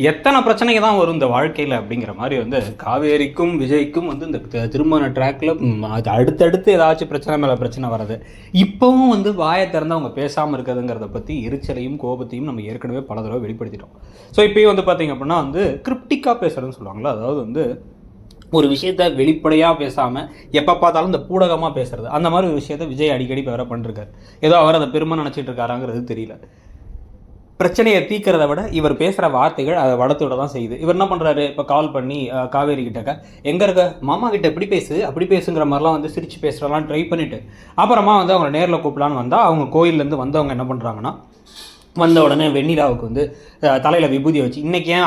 எத்தனை பிரச்சனைக்கு தான் வரும் இந்த வாழ்க்கையில் அப்படிங்கிற மாதிரி வந்து காவேரிக்கும் விஜய்க்கும் வந்து இந்த திருமண ட்ராக்கில் அது அடுத்தடுத்து ஏதாச்சும் பிரச்சனை மேலே பிரச்சனை வர்றது. இப்போவும் வந்து வாயை திறந்து அவங்க பேசாமல் இருக்கிறதுங்கிறத பற்றி எரிச்சலையும் கோபத்தையும் நம்ம ஏற்கனவே பல தடவை வெளிப்படுத்திட்டோம். ஸோ இப்போயும் வந்து பார்த்திங்க அப்படின்னா வந்து கிரிப்டிக்காக பேசுகிறதுன்னு சொல்லுவாங்களா, அதாவது வந்து ஒரு விஷயத்த வெளிப்படையாக பேசாமல் எப்போ பார்த்தாலும் இந்த பூடகமாக பேசுறது, அந்த மாதிரி ஒரு விஷயத்த விஜய் அடிக்கடி வேற பண்ணிருக்காரு. ஏதோ அவர் அதை பெருமை நினச்சிட்டு இருக்காராங்கிறது தெரியல. பிரச்சனையை தீக்கிறத விட இவர் பேசுகிற வார்த்தைகள் அதை வளர்த்துவிட தான் செய்யுது. இவர் என்ன பண்ணுறாரு, இப்போ கால் பண்ணி காவேரி கிட்டக்க எங்கே இருக்க மாமா கிட்ட இப்படி பேசு அப்படி பேசுங்கிற மாதிரிலாம் வந்து சிரித்து பேசுகிறலாம் ட்ரை பண்ணிவிட்டு அப்புறமா வந்து அவங்க நேரில் கூப்பிடலான்னு வந்தால் அவங்க கோயிலேருந்து வந்தவங்க என்ன பண்ணுறாங்கன்னா, வந்த உடனே வெண்ணிலாவுக்கு வந்து தலையில் விபூதி வச்சு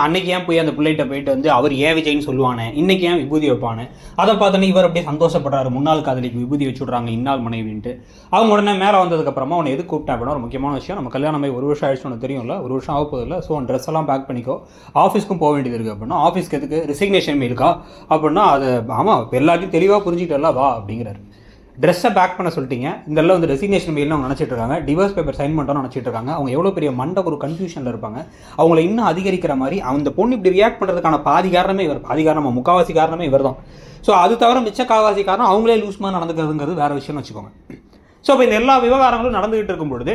அன்னைக்கு ஏன் போய் அந்த பிள்ளைகிட்ட போயிட்டு வந்து அவர் ஏன் விஜய்ன்னு சொல்லுவானே, இன்றைக்கி ஏன் விபூதி வைப்பானே, அதை பார்த்தோன்னே இவர் அப்படியே சந்தோஷப்படுறாரு. முன்னாள் காதலிக்கு விபூதி வச்சு விட்றாங்க இன்னால் மனைவின்ட்டு. அவங்க உடனே மேலே வந்ததுக்கப்புறமா அவனை எது கூப்பிட்டேன் அப்படின்னா, ஒரு முக்கியமான விஷயம், நம்ம கல்யாணம் 1 வருஷம் ஆயிடுச்சு உனக்கு தெரியும்ல, 1 வருஷம் ஆக போதில்லை. ஸோ ட்ரெஸ் எல்லாம் பேக் பண்ணிக்கோ, ஆஃபீஸ்க்கும் போக வேண்டியது இருக்குது அப்படின்னா, ஆஃபீஸ்க்கு எதுக்கு ரிசிக்னேஷன் மெயிலுக்கா அப்படின்னா, அது ஆமாம் எல்லாத்தையும் தெளிவாக புரிஞ்சுக்கிட்டல வா அப்படிங்கிறாரு. ட்ரெஸ்ஸை பேக் பண்ண சொல்லிட்டீங்க, இதெல்லாம் வந்து ரெசிக்னேஷன் மெயில்னு அவங்க நினச்சிட்டு இருக்காங்க, டிவோர்ஸ் பேப்பர் சைன் பண்ணுறோன்னு நினச்சிட்டு இருக்காங்க. அவங்க எவ்வளோ பெரிய ஒரு கன்ஃபியூஷனில் இருப்பாங்க. அவங்கள இன்னும் அதிகரிக்கிற மாதிரி அந்த பொண்ணு இப்படி ரியாக்ட் பண்ணுறதுக்கான பாதி காரணமாக முக்கால்வாசி காரணமே இவர் தான். ஸோ அது தவிர மிச்ச கால்வாசி காரணம் அவங்களே லூஸ்மாக நடந்துக்கிறதுங்கிறது வேறு விஷயம்னு வச்சுக்கோங்க. ஸோ இப்போ இந்த எல்லா விவகாரங்களும் நடந்துகிட்டு இருக்கும் பொழுது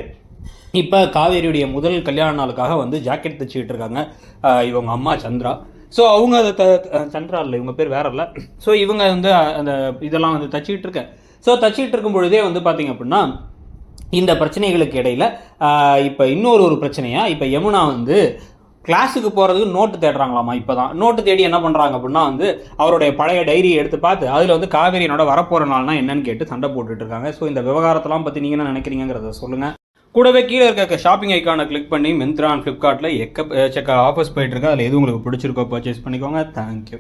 இப்போ காவேரியுடைய முதல் கல்யாண நாளுக்காக வந்து ஜாக்கெட் தைச்சிக்கிட்டு இருக்காங்க இவங்க அம்மா சந்திரா. ஸோ அவங்க அதை சந்திரா இல்லை, இவங்க பேர் வேற இல்லை. ஸோ இவங்க வந்து அந்த இதெல்லாம் வந்து தச்சுக்கிட்டு இருக்கேன். ஸோ தச்சிட்டு இருக்கும் பொழுதே வந்து பார்த்திங்க அப்படின்னா இந்த பிரச்சனைகளுக்கு இடையில் இப்போ இன்னொரு பிரச்சனையாக, இப்போ யமுனா வந்து கிளாஸுக்கு போகிறதுக்கு நோட்டு தேடுறாங்களாமா. இப்போ தான் நோட்டு தேடி என்ன பண்ணுறாங்க அப்படின்னா வந்து அவருடைய பழைய டைரியை எடுத்து பார்த்து அதில் வந்து காவேரியோட வரப்போகிற நாள்னா என்னன்னு கேட்டு சண்டை போட்டுட்டு இருக்காங்க. ஸோ இந்த விவகாரத்தெல்லாம் பற்றி நீங்கள் என்ன நினைக்கிறீங்கிறத சொல்லுங்கள். கூடவே கீழே இருக்க ஷாப்பிங் ஐக்கானை கிளிக் பண்ணி மிந்த்ரா அண்ட் ஃப்ளிப்கார்ட்டில் எக்கச்சக்க ஆஃபர்ஸ் போயிட்டுருக்கு. அதில் எது உங்களுக்கு பிடிச்சிருக்கோ பர்ச்சேஸ் பண்ணிக்கோங்க. தேங்க்யூ.